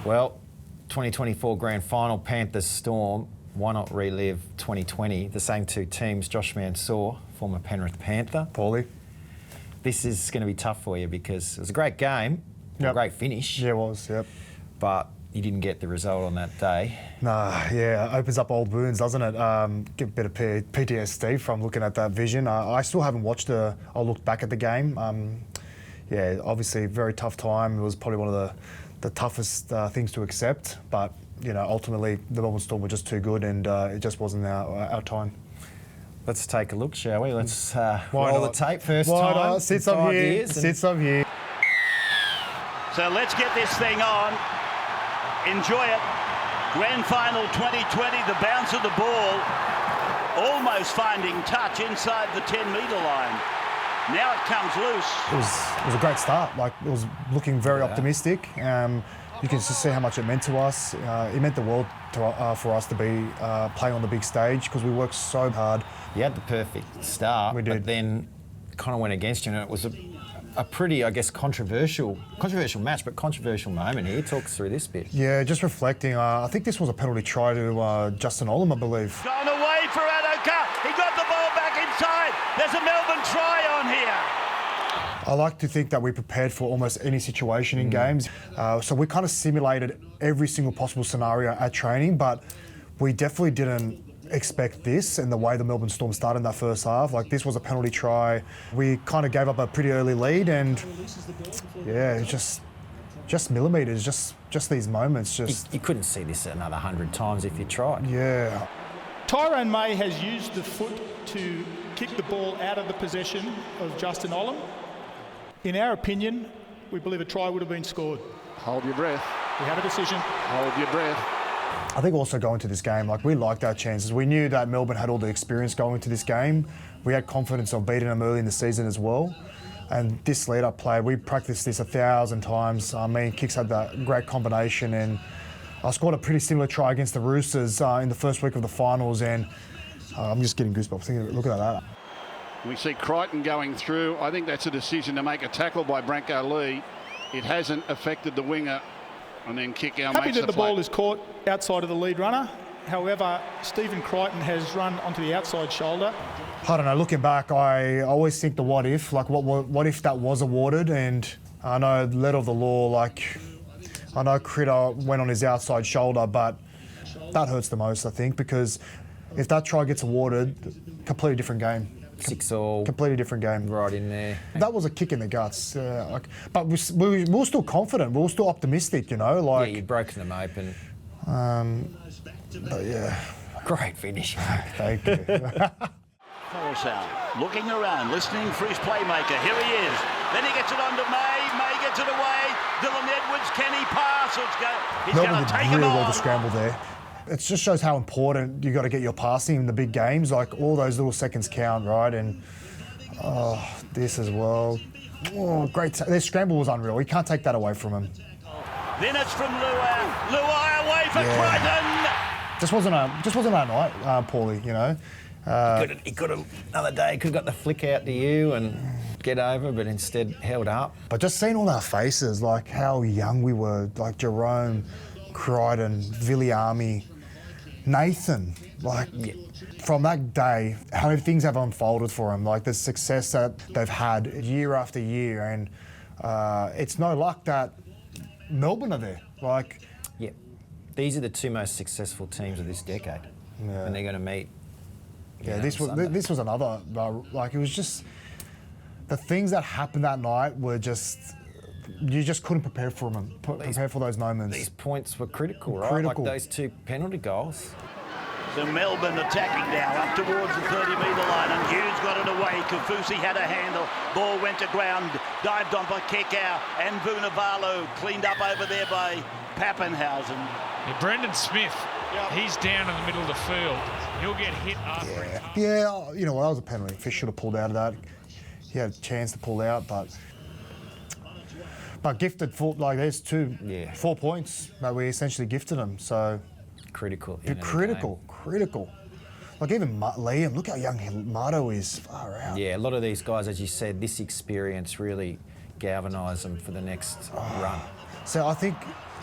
Well, 2024 Grand Final, Panthers Storm. Why not relive 2020? The same two teams, Josh Mansour, former Penrith Panther. Paulie. This is going to be tough for you because it was a great game, a great finish. Yeah, it was, yep. But you didn't get the result on that day. Nah, yeah, opens up old wounds, doesn't it? Get a bit of PTSD from looking at that vision. I still haven't watched I looked back at the game. Yeah, obviously very tough time. It was probably one of the toughest things to accept, but you know, ultimately the Melbourne Storm were just too good, and it just wasn't our time. Let's take a look, shall we? Let's roll the tape first time. Sits up here. Sits up here. So let's get this thing on. Enjoy it. Grand Final 2020. The bounce of the ball, almost finding touch inside the 10-metre line. Now it comes loose. It was a great start. Like, it was looking very optimistic. You can just see how much it meant to us. It meant the world for us to be playing on the big stage because we worked so hard. You had the perfect start, we did. But then kind of went against you, and it was a pretty, I guess, controversial match, but controversial moment here. Talk us through this bit. Yeah, just reflecting. I think this was a penalty try to Justin Olam, I believe. Gone away for Adokar. He got the ball back inside. There's a Melbourne try on here. I like to think that we prepared for almost any situation in games. So we kind of simulated every single possible scenario at training, but we definitely didn't expect this and the way the Melbourne Storm started in that first half. Like, this was a penalty try. We kind of gave up a pretty early lead, and yeah, it's just millimetres, just these moments. Just you couldn't see this another 100 times if you tried. Yeah. Tyrone May has used the foot to kick the ball out of the possession of Justin Olam. In our opinion, we believe a try would have been scored. Hold your breath. We have a decision. Hold your breath. I think also going to this game, like, we liked our chances. We knew that Melbourne had all the experience going into this game. We had confidence of beating them early in the season as well. And this lead-up play, we practiced this 1,000 times. I mean, Kicks had that great combination, and I scored a pretty similar try against the Roosters in the first week of the finals, and I'm just getting goosebumps thinking, look at that. We see Crichton going through. I think that's a decision to make a tackle by Branko Lee. It hasn't affected the winger. And then kick out. Happy that the ball is caught outside of the lead runner. However, Stephen Crichton has run onto the outside shoulder. I don't know, looking back, I always think the what if, like what if that was awarded? And I know letter of the law, like, I know Critter went on his outside shoulder, but that hurts the most, I think, because if that try gets awarded, completely different game. 6-all. Completely different game. Right in there. That was a kick in the guts. But we were still confident. We were still optimistic, you know. Like, yeah, you'd broken them open. But yeah. Great finish. Thank you. Forsyth looking around, listening for his playmaker. Here he is. Then he gets it on to May. May gets it away. Dylan Edwards, can he pass? He's going to take him on. Really well to scramble there. It just shows how important you got to get your passing in the big games. Like, all those little seconds count, right? And this as well. Oh, great! Their scramble was unreal. You can't take that away from him. Then it's from Luai. Luai away for Crichton. Just wasn't our night, Paulie. You know. He could have another day. Could have got the flick out to you and get over, but instead held up. But just seeing all our faces, like how young we were, like Jerome, Crichton, Viliami, Nathan, like, from that day, how things have unfolded for them, like the success that they've had year after year, and it's no luck that Melbourne are there. Like, yeah, these are the two most successful teams of this decade, and they're going to meet. Yeah, this was another. Like, it was just the things that happened that night were just. You just couldn't prepare for them. Prepare for those moments. These points were critical, right? Critical. Like those two penalty goals. So Melbourne attacking now up towards the 30-metre line, and Hughes got it away. Kafusi had a handle. Ball went to ground, dived on by Kekau, and Vunivalu cleaned up over there by Pappenhausen. Yeah, Brendan Smith, he's down in the middle of the field. He'll get hit after it. Yeah, you know what? That was a penalty. Fish should have pulled out of that. He had a chance to pull out, but gifted there's 4 points that we essentially gifted them. So critical. Critical. Like, even Liam, look how young Mato is. Far out. Yeah, a lot of these guys, as you said, this experience really galvanised them for the next run. So I think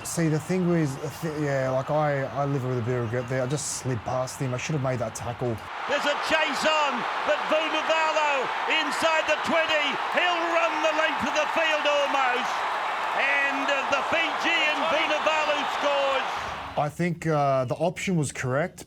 See, the thing was, like I live with a bit of regret there. I just slid past him. I should have made that tackle. There's a chase on, but Vunivalu inside the 20. He'll run the length of the field almost. And the Fijian Vunivalu scores. I think the option was correct.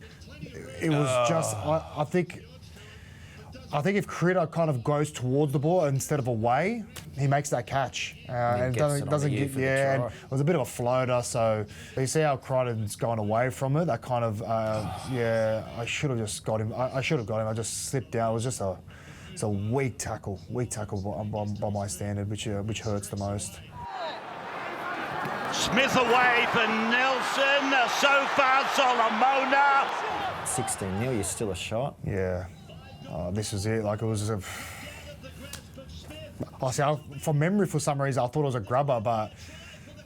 It was just, I think if Critter kind of goes towards the ball instead of away, he makes that catch. And doesn't get, and it was a bit of a floater, so you see how Crichton's gone away from it. That kind of, I should have just got him. I should have got him. I just slipped down. It was just a weak tackle by my standard, which hurts the most. Smith away for Nelson. So far, Solomona. 16-0, you're still a shot. Yeah. This was it. Like, it was from memory, for some reason, I thought it was a grubber, but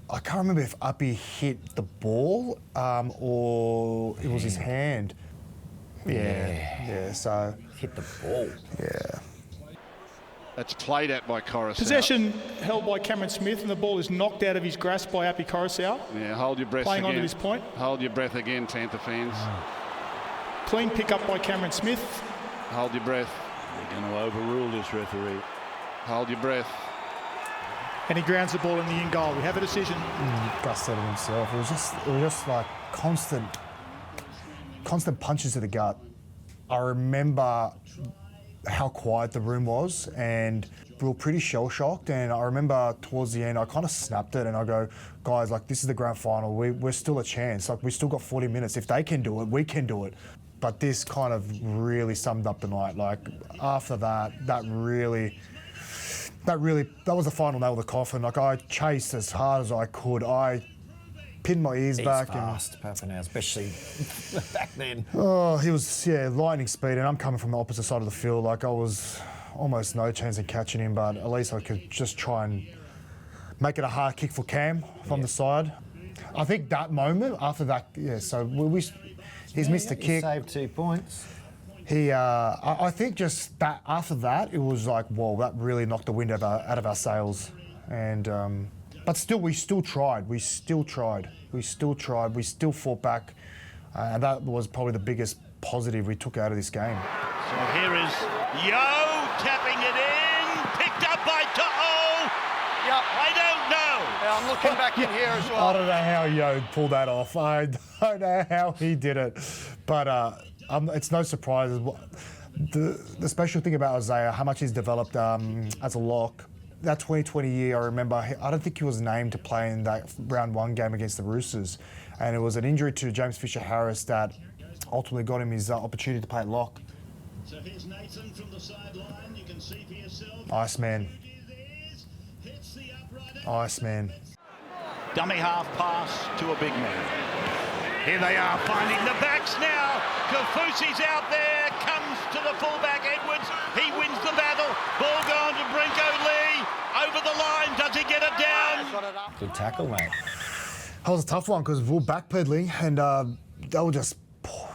I can't remember if Uppy hit the ball or it was his hand. Yeah. So hit the ball. Yeah. That's played at by Coruscant. Possession held by Cameron Smith, and the ball is knocked out of his grasp by Api Coruscant. Yeah, hold your breath playing again. onto this point. Hold your breath again, Panther fans. Clean pick up by Cameron Smith. Hold your breath. They're going to overrule this referee. Hold your breath. And he grounds the ball in the in goal. We have a decision. Gus said it himself. It was just like constant punches to the gut. I remember how quiet the room was, and we were pretty shell-shocked. And I remember towards the end, I kind of snapped it, and I go, guys, like, this is the grand final. We're still a chance. Like, we still got 40 minutes. If they can do it, we can do it. But this kind of really summed up the night. Like, after that, that was the final nail of the coffin. Like, I chased as hard as I could. I pinned my ears back. He's fast, Pappenhausen, especially back then. Oh, he was, lightning speed, and I'm coming from the opposite side of the field. Like, I was almost no chance of catching him, but at least I could just try and make it a hard kick for Cam from the side. I think that moment, after that, so he's missed a kick. He saved 2 points. I think just that after that, it was like, whoa, that really knocked the wind out of our sails. And but still, we still tried. We still fought back, and that was probably the biggest positive we took out of this game. So here is Yo tapping it in, picked up by To'o. Yep. I don't know. Yeah, I'm looking back in here as well. I don't know how Yo pulled that off. I don't know how he did it, but it's no surprise. The special thing about Isaiah, how much he's developed as a lock. That 2020 year, I remember, I don't think he was named to play in that round 1 game against the Roosters, and it was an injury to James Fisher-Harris that ultimately got him his opportunity to play at lock. So here's Nathan from the sideline. You can see for yourself. Iceman. Dummy half pass to a big man. Here they are finding the backs now. Kafusi's out there, comes to the fullback Edwards. He wins the battle. Ball gone to Brinko Lee. Over the line, does he get it down? Good tackle, mate. That was a tough one because we were backpedaling and they were just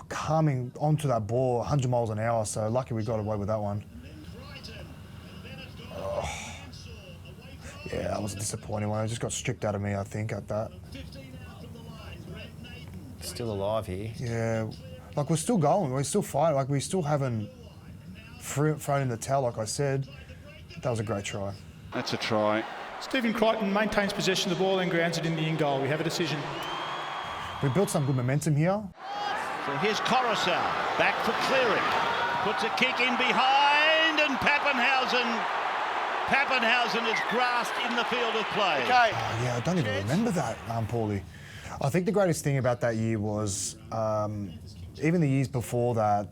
coming onto that ball 100 miles an hour. So lucky we got away with that one. Yeah, that was a disappointing one. It just got stripped out of me, I think, at that. Still alive here. Yeah, like we're still going, we're still fighting, like we still haven't thrown in the towel, like I said. That was a great try. That's a try. Stephen Crichton maintains possession of the ball and grounds it in the in goal. We have a decision. We built some good momentum here. So here's Coruscant, back for clearing. Puts a kick in behind, and Pappenhausen is grasped in the field of play. Okay. Oh, yeah, I don't even remember that, Paulie. I think the greatest thing about that year was, even the years before that,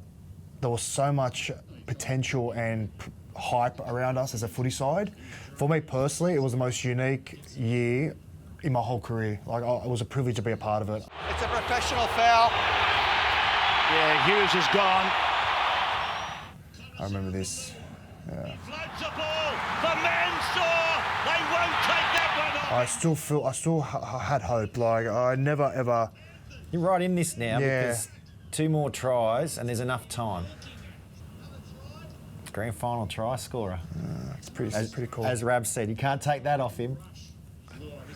there was so much potential and hype around us as a footy side. For me personally, it was the most unique year in my whole career. Like, it was a privilege to be a part of it. It's a professional foul. Yeah, Hughes is gone. I remember this. Yeah. Floats the ball for Mansour. They won't take that one off. I still had hope. Like, I never ever. You're right in this now Yeah. because 2 more tries and there's enough time. Grand final try scorer. It's pretty cool. As Rab said, you can't take that off him.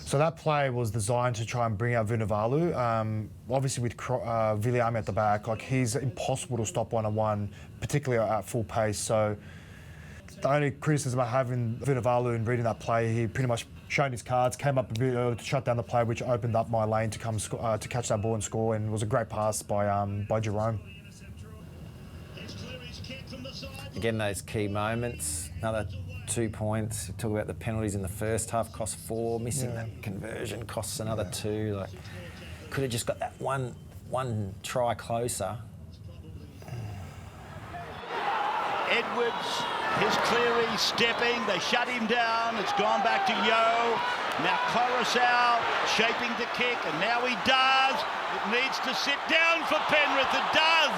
So that play was designed to try and bring out Vunivalu. Obviously with Viliame at the back, like he's impossible to stop one-on-one, particularly at full pace. So the only criticism I have in Vunivalu in reading that play, he pretty much showed his cards, came up a bit early to shut down the play, which opened up my lane to come to catch that ball and score, and it was a great pass by Jerome. Again, those key moments, another 2 points. You talk about the penalties in the first half, cost 4, missing that conversion costs another 2. Like, could have just got that one try closer. Edwards, his Cleary stepping, they shut him down, it's gone back to Yo. Now Coruscant shaping to kick, and now he does. It needs to sit down for Penrith, it does.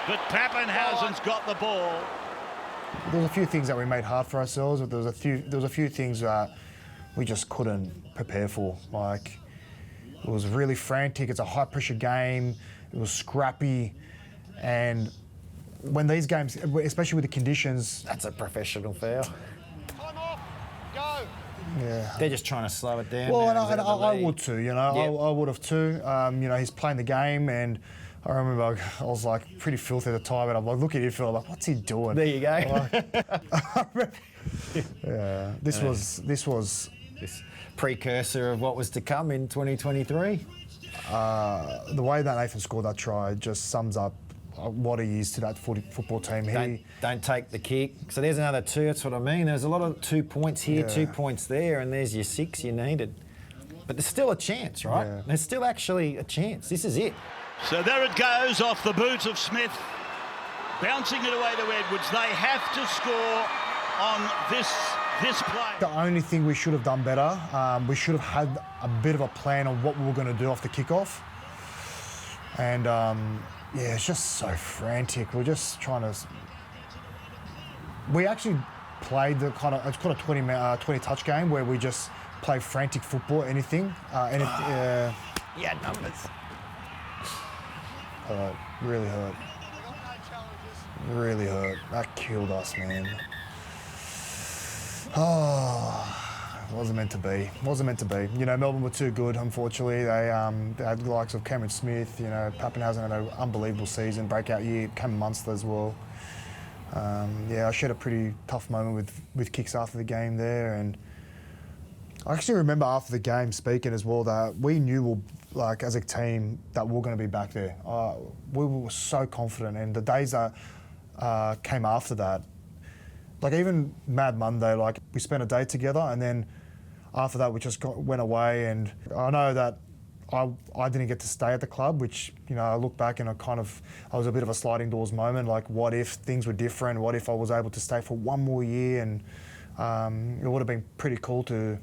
But Pappenhausen's got the ball. There was a few things that we made hard for ourselves, but there was a few things that we just couldn't prepare for. Like, it was really frantic, it's a high pressure game, it was scrappy, and when these games, especially with the conditions... That's a professional foul. Time off. Go. Yeah. They're just trying to slow it down. Well, now, and I would too, you know. Yep. I would have too. You know, he's playing the game, and I remember I was like pretty filthy at the time, and I'm like, look at him, Phil, like, what's he doing? There you go. Yeah, this was This precursor of what was to come in 2023. the way that Nathan scored that try just sums up what he is to that football team. Don't take the kick. So there's another 2, that's what I mean. There's a lot of 2 points here, 2 points there, and there's your 6 you needed. But there's still a chance, right? Yeah. There's still actually a chance. This is it. So there it goes off the boot of Smith. Bouncing it away to Edwards. They have to score on this play. The only thing we should have done better, we should have had a bit of a plan on what we were going to do off the kickoff. And yeah, it's just so frantic. We're just trying to... We actually played the kind of, it's called a 20 touch game where we just play frantic football, anything. Yeah, numbers. Really hurt. Really hurt. That killed us, man. Oh, wasn't meant to be. Wasn't meant to be. You know, Melbourne were too good, unfortunately. They had the likes of Cameron Smith, you know, Pappenhausen had an unbelievable season, breakout year, Cameron Munster as well. Yeah, I shared a pretty tough moment with kicks after the game there, and I actually remember after the game speaking as well that we knew, like as a team, that we're going to be back there. We were so confident, and the days that came after that, like even Mad Monday, like we spent a day together, and then after that we just went away. And I know that I didn't get to stay at the club, which, you know, I look back and I was a bit of a sliding doors moment. Like, what if things were different? What if I was able to stay for one more year? And it would have been pretty cool to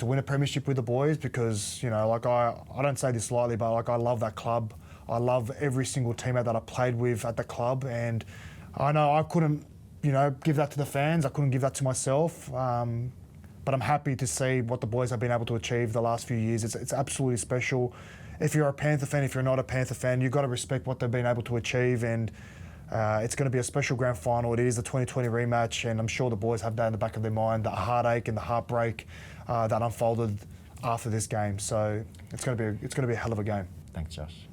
win a premiership with the boys, because, you know, like I don't say this lightly, but like I love that club. I love every single teammate that I played with at the club, and I know I couldn't, you know, give that to the fans. I couldn't give that to myself. But I'm happy to see what the boys have been able to achieve the last few years. It's absolutely special. If you're a Panther fan, if you're not a Panther fan, you've got to respect what they've been able to achieve, and it's going to be a special grand final. It is the 2020 rematch, and I'm sure the boys have that in the back of their mind, the heartache and the heartbreak that unfolded after this game. So it's going to be a hell of a game. Thanks, Josh.